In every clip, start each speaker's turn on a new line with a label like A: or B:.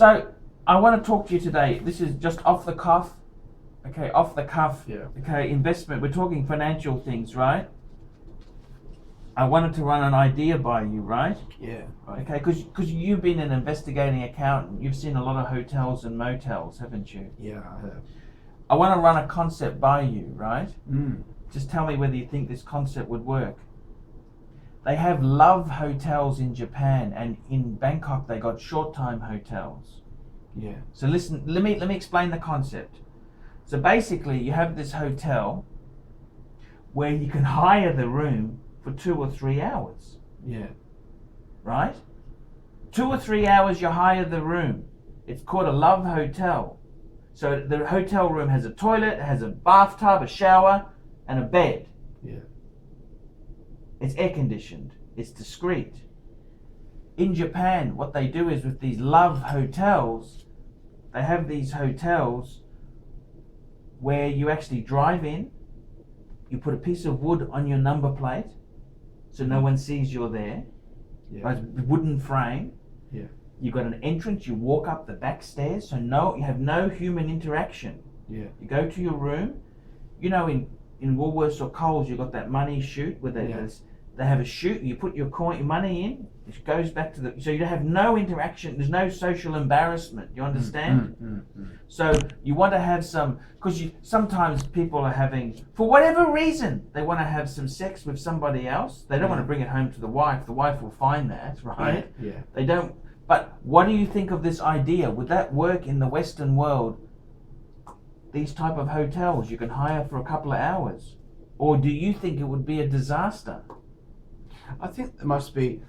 A: So I want to talk to you today. This is just off the cuff. Okay, off the cuff.
B: Yeah.
A: Okay, investment. We're talking financial things, right? I wanted to run an idea by you, right?
B: Yeah. Right.
A: Okay, because you've been an investigating accountant. You've seen a lot of hotels and motels, haven't you?
B: Yeah, I have.
A: I want to run a concept by you, right?
B: Mm.
A: Just tell me whether you think this concept would work. They have love hotels in Japan, and in Bangkok they got short-time hotels.
B: Yeah.
A: So listen, let me explain the concept. So basically, you have this hotel where you can hire the room for 2 or 3 hours,
B: Yeah.
A: right? 2 or 3 hours you hire the room. It's called a love hotel. So the hotel room has a toilet, has a bathtub, a shower, and a bed.
B: Yeah.
A: It's air conditioned. It's discreet. In Japan, what they do is with these love hotels, they have these hotels where you actually drive in, you put a piece of wood on your number plate so no one sees you're there.
B: Yeah.
A: Right, wooden frame.
B: Yeah.
A: You've got an entrance, you walk up the back stairs, so you have no human interaction.
B: Yeah.
A: You go to your room. You know, in Woolworths or Coles, you've got that money chute where they have a chute. You put your money in. It goes back to the. So you have no interaction. There's no social embarrassment. You understand? So you want to have some, because sometimes people are having, for whatever reason, they want to have some sex with somebody else. They don't want to bring it home to the wife. The wife will find that, right?
B: Yeah.
A: They don't. But what do you think of this idea? Would that work in the Western world? These type of hotels you can hire for a couple of hours, or do you think it would be a disaster?
B: I think there must be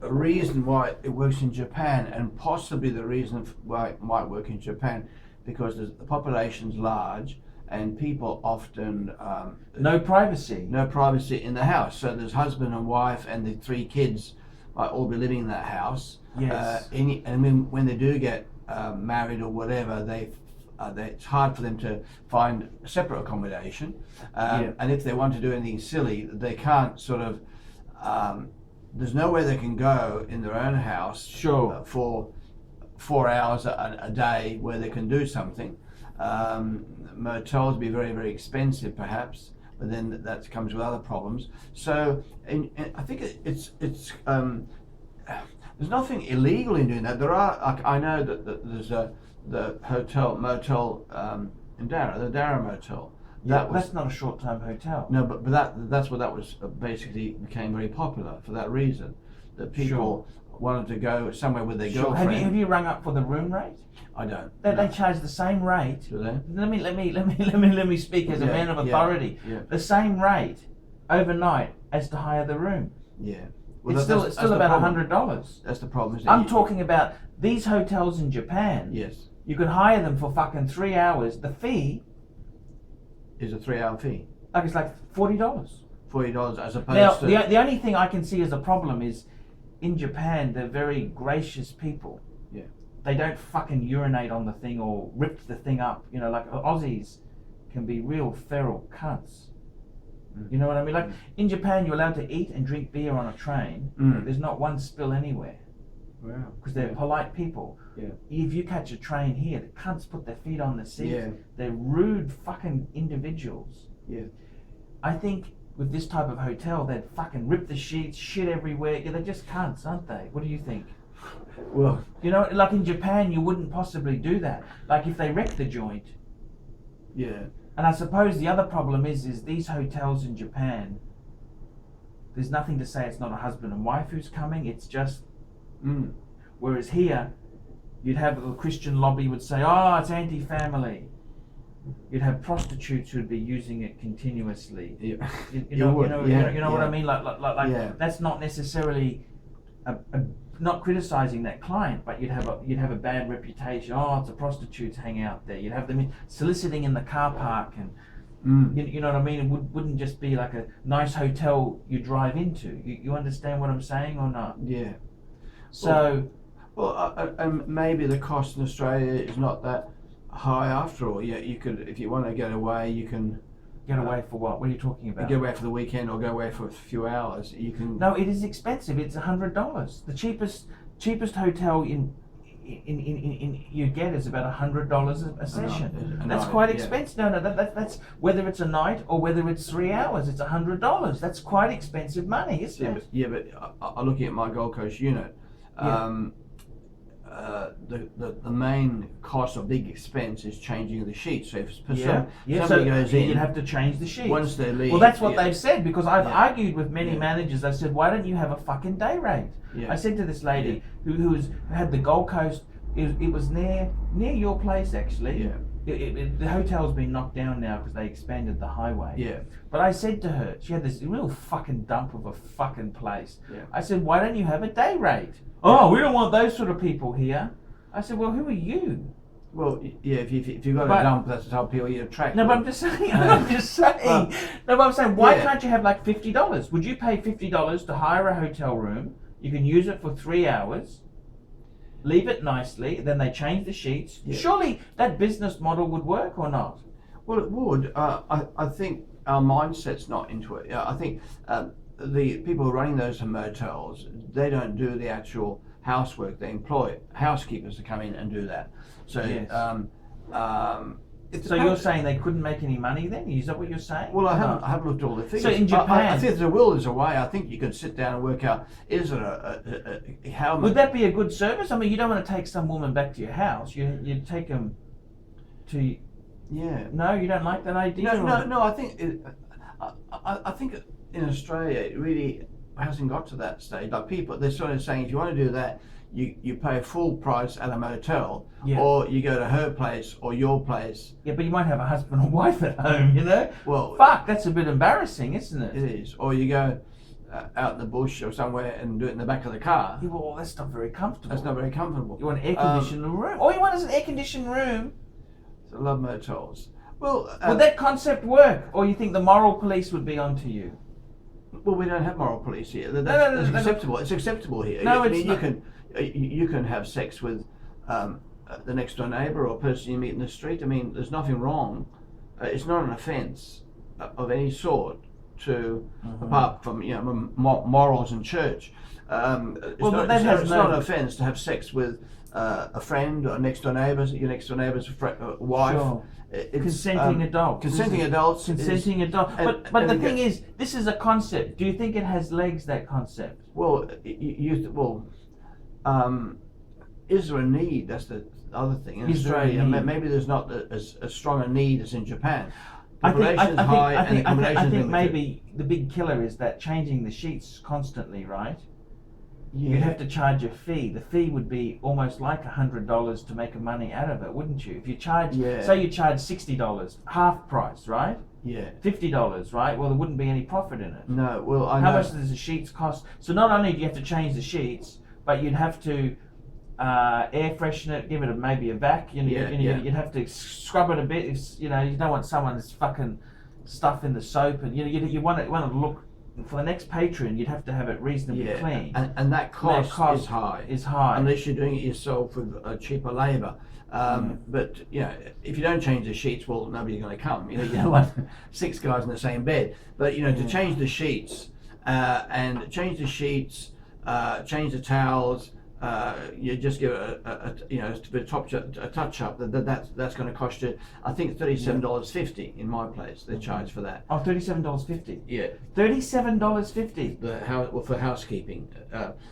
B: a reason why it works in Japan, and possibly the reason why it might work in Japan, because the population's large and people often
A: No privacy.
B: no privacy in the house. So there's husband and wife and the 3 kids might all be living in that house.
A: Yes.
B: And when they do get married or whatever, it's hard for them to find separate accommodation. And if they want to do anything silly, they can't sort of. There's nowhere they can go in their own house.
A: Sure.
B: For 4 hours a day where they can do something. Motels be very, very expensive, perhaps, but then that comes with other problems. So, I think it's there's nothing illegal in doing that. There are. I know that there's the motel in Darra, the Darra Motel.
A: That's not a short-term hotel.
B: No, but that's what that was basically became very popular for that reason, that people wanted to go somewhere with their girlfriend.
A: Have you rung up for the room rate?
B: I don't.
A: They charge the same rate.
B: Do they?
A: Let me speak as a man of authority.
B: Yeah.
A: The same rate overnight as to hire the room.
B: Yeah.
A: Well, it's still about $100.
B: That's the problem.
A: I'm talking about these hotels in Japan.
B: Yes.
A: You could hire them for fucking 3 hours. The fee
B: is a 3-hour fee.
A: Like it's like $40.
B: $40 as opposed
A: now,
B: to.
A: The only thing I can see as a problem is in Japan they're very gracious people.
B: Yeah.
A: They don't fucking urinate on the thing or rip the thing up. You know, like Aussies can be real feral cunts. You know what I mean? Like in Japan, you're allowed to eat and drink beer on a train. There's not one spill anywhere.
B: Wow.
A: Because they're polite people.
B: Yeah.
A: If you catch a train here, the cunts put their feet on the seat.
B: Yeah.
A: They're rude fucking individuals.
B: Yeah.
A: I think with this type of hotel, they'd fucking rip the sheets, shit everywhere. Yeah, they're just cunts, aren't they? What do you think?
B: Well,
A: you know, like in Japan, you wouldn't possibly do that. Like if they wreck the joint.
B: Yeah.
A: And I suppose the other problem is these hotels in Japan, there's nothing to say it's not a husband and wife who's coming, it's just... Whereas here, you'd have the Christian lobby would say, oh, it's anti-family. You'd have prostitutes who'd be using it continuously.
B: Yeah.
A: You know what I mean? Like that's not necessarily not criticizing that client, but you'd have a bad reputation. Oh, it's a prostitutes hang out there. You'd have them soliciting in the car park, and you know what I mean. It wouldn't just be like a nice hotel you drive into. You understand what I'm saying or not?
B: Yeah.
A: So,
B: and maybe the cost in Australia is not that high after all. Yeah, you could, if you want to get away, you can.
A: Get away for what? What are you talking about?
B: Go away for the weekend or go away for a few hours. You can.
A: No, it is expensive. It's $100. The cheapest hotel in you get is about $100 a session.
B: A
A: That's
B: night,
A: quite
B: yeah.
A: expensive. No, that's whether it's a night or whether it's 3 hours. It's $100. That's quite expensive money, isn't it?
B: But looking at my Gold Coast unit, the main cost of big expense is changing the sheets. So if somebody goes in,
A: you'd have to change the sheets.
B: Once they leave.
A: Well, that's what they've said, because I've
B: Yeah.
A: argued with many
B: Yeah.
A: managers. I said, why don't you have a fucking day rate?
B: Yeah.
A: I said to this lady who had the Gold Coast. It was near your place, actually.
B: Yeah.
A: The hotel's been knocked down now because they expanded the highway.
B: Yeah.
A: But I said to her, she had this real fucking dump of a fucking place.
B: Yeah.
A: I said, why don't you have a day rate? Oh, we don't want those sort of people here. I said, well, who are you?
B: Well, yeah, if you've got
A: But-
B: a dump, that's the type of people you attract.
A: No, but I'm just saying. I'm just saying. No, but I'm saying, why
B: Yeah.
A: can't you have like $50? Would you pay $50 to hire a hotel room? You can use it for 3 hours. Leave it nicely. Then they change the sheets.
B: Yeah.
A: Surely that business model would work or not?
B: Well, it would. I think our mindset's not into it. I think the people running those motels, they don't do the actual housework. They employ housekeepers to come in and do that. So,
A: Yes.
B: it's
A: So you're saying they couldn't make any money then? Is that what you're saying?
B: Well, I
A: No.
B: haven't looked at all the figures.
A: So in
B: But I
A: Japan-
B: think there's a way. I think you could sit down and work out, is it how much?
A: Would that be a good service? I mean, you don't want to take some woman back to your house. You take them to.
B: Yeah.
A: No, you don't like that idea.
B: No. I think I think in Australia it really hasn't got to that stage. Like people, they're sort of saying, if you want to do that, you pay full price at a motel,
A: Yeah.
B: or you go to her place or your place.
A: Yeah, but you might have a husband or wife at home. You know.
B: Well,
A: Fuck, that's a bit embarrassing, isn't it?
B: it is. Or you go out in the bush or somewhere and do it in the back of the car.
A: Yeah, well, that's not very comfortable.
B: That's not very comfortable.
A: You want an air-conditioned room. All you want is an air-conditioned room.
B: I love motels. Well,
A: Would that concept work? Or you think the moral police would be onto you?
B: well, we don't have moral police here. That's
A: No.
B: acceptable. It's acceptable here.
A: No,
B: I
A: it's
B: mean,
A: not.
B: you can have sex with the next door neighbour or person you meet in the street. I mean, there's nothing wrong. It's not an offence of any sort to, apart from morals and church. It's
A: Well,
B: not,
A: that has
B: it's
A: no-
B: not an offence to have sex with a friend or next door neighbours. Your next door neighbour's wife.
A: Sure.
B: It's,
A: Consenting adults.
B: Consenting adults.
A: Consenting adults.
B: and-
A: But
B: and
A: the
B: again-
A: thing is, this is a concept. Do you think it has legs, that concept?
B: Well, is there a need? That's the other thing. In
A: Is there a
B: Australia,
A: need?
B: maybe there's not as strong a need as in Japan.
A: I
B: Population's high and accommodation's
A: think
B: limited.
A: maybe the big killer is that changing the sheets constantly, right?
B: Yeah.
A: You'd have to charge a fee. The fee would be almost like $100 to make money out of it, wouldn't you? If you charge,
B: Yeah.
A: say you charge $60, half price, right?
B: Yeah.
A: $50, right? Well, there wouldn't be any profit in it.
B: No. Well, I
A: How
B: know.
A: much does the sheets cost? So not only do you have to change the sheets, but you'd have to air freshen it, give it maybe a vac. You'd have to scrub it a bit. You don't want someone's fucking stuff in the soap, and you want to look. For the next patron, you'd have to have it reasonably clean.
B: And that cost is high.
A: Is high.
B: Unless you're doing it yourself with cheaper labour. But if you don't change the sheets, well, nobody's going to come. You don't want 6 guys in the same bed. But to change the sheets change the towels. You just give it a touch up. That's going to cost you. I think $37.50 in my place. They charge for that.
A: Oh, $37.50.
B: Yeah.
A: $37.50.
B: For housekeeping.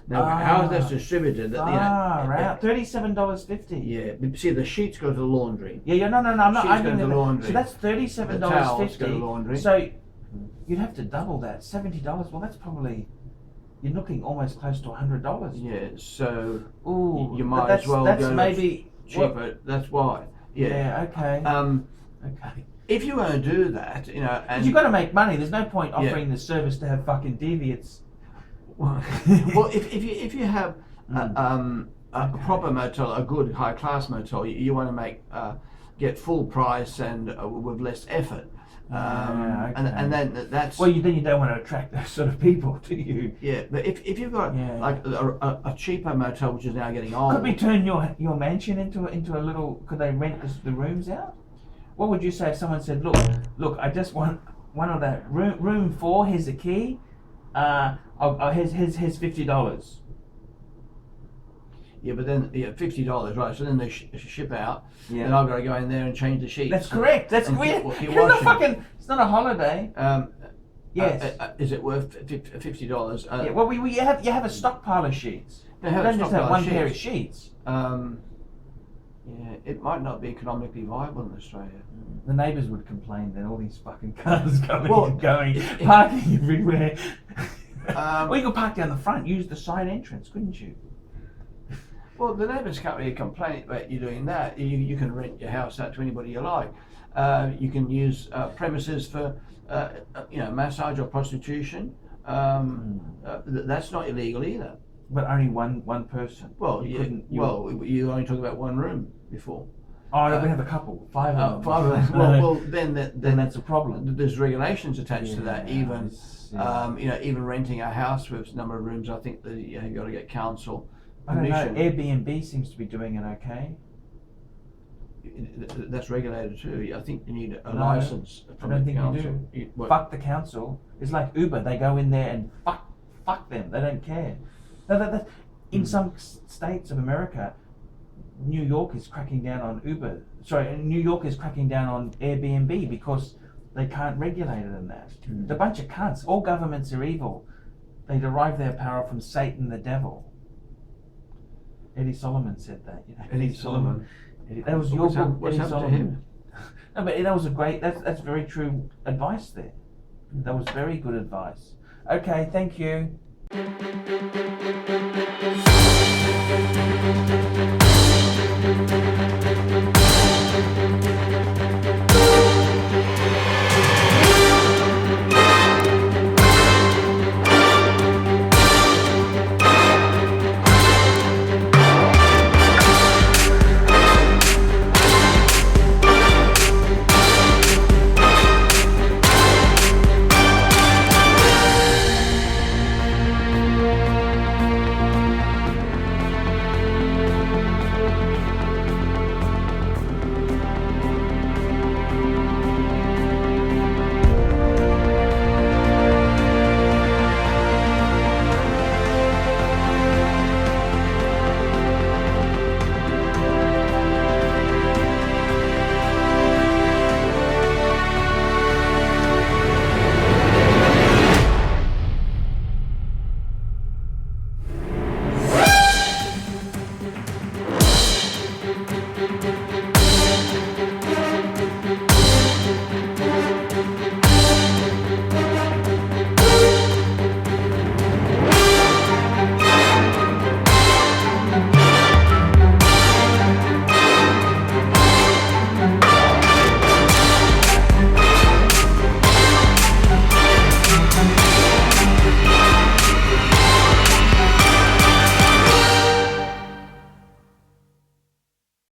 B: Now, how that's distributed?
A: Right. $37.50.
B: Yeah. See, the sheets go to the laundry.
A: Yeah. No. I'm not
B: Sheets
A: arguing
B: go to
A: with
B: the
A: that.
B: laundry.
A: So that's
B: The towels go to the
A: $37.50.
B: laundry.
A: So you'd have to double that. $70. Well, that's probably. You're looking almost close to $100.
B: Yeah. So
A: Ooh,
B: you might
A: that's,
B: as well
A: that's
B: go
A: maybe
B: cheaper. That's why. Yeah.
A: Okay. Okay.
B: If you want to do that, and
A: Because you've got to make money. There's no point offering the service to have fucking deviates.
B: well, if you have a proper motel, a good high class motel, you want to get full price and with less effort. And then that's
A: well, then you don't want to attract those sort of people, do you?
B: yeah. But if you've got like a cheaper motel which is now getting old,
A: Could we turn your mansion into a little? Could they rent the rooms out? What would you say if someone said, "Look, I just want one of that room 4. Here's the key. Here's $50."
B: Yeah, but then $50, right? So then they ship out,
A: Yeah.
B: and I've got to go in there and change the sheets.
A: That's correct. That's
B: and
A: weird.
B: keep
A: It's not
B: washing.
A: fucking. It's not a holiday. Yes.
B: Is it worth $50?
A: Yeah. Well, you have a stockpile of sheets.
B: They
A: You
B: have a
A: don't just have
B: stockpile
A: one
B: of
A: pair of
B: sheets.
A: sheets.
B: Yeah, it might not be economically viable in Australia.
A: The neighbours would complain then all these fucking cars coming
B: Well,
A: and going, parking everywhere.
B: Um,
A: Or you could park down the front, use the side entrance, couldn't you?
B: Well, the neighbours can't really complain about you doing that. You can rent your house out to anybody you like. You can use premises for, massage or prostitution. That's not illegal either.
A: But only one person.
B: Well,
A: you
B: you only talked about one room before.
A: Oh, we have a couple, five of them.
B: Five of them. Well, then
A: that's a problem.
B: There's regulations attached to that. Even
A: Yeah.
B: even renting a house with a number of rooms, I think that you've got to get council
A: I don't know.
B: permission.
A: Airbnb seems to be doing it okay.
B: That's regulated too. I think you need a
A: No,
B: license from
A: I don't
B: the
A: think
B: council.
A: you do. Fuck the council. It's like Uber. They go in there and fuck them. They don't care. No, in some states of America, New York is cracking down on Uber. Sorry, New York is cracking down on Airbnb because they can't regulate it in that. They're a bunch of cunts. All governments are evil. They derive their power from Satan, the devil. Eddie Solomon said that. You know,
B: Eddie Solomon.
A: That was your book,
B: What's
A: Eddie
B: happened to
A: Solomon.
B: him?
A: No, but that was a great. That's very true advice there. That was very good advice. Okay, thank you.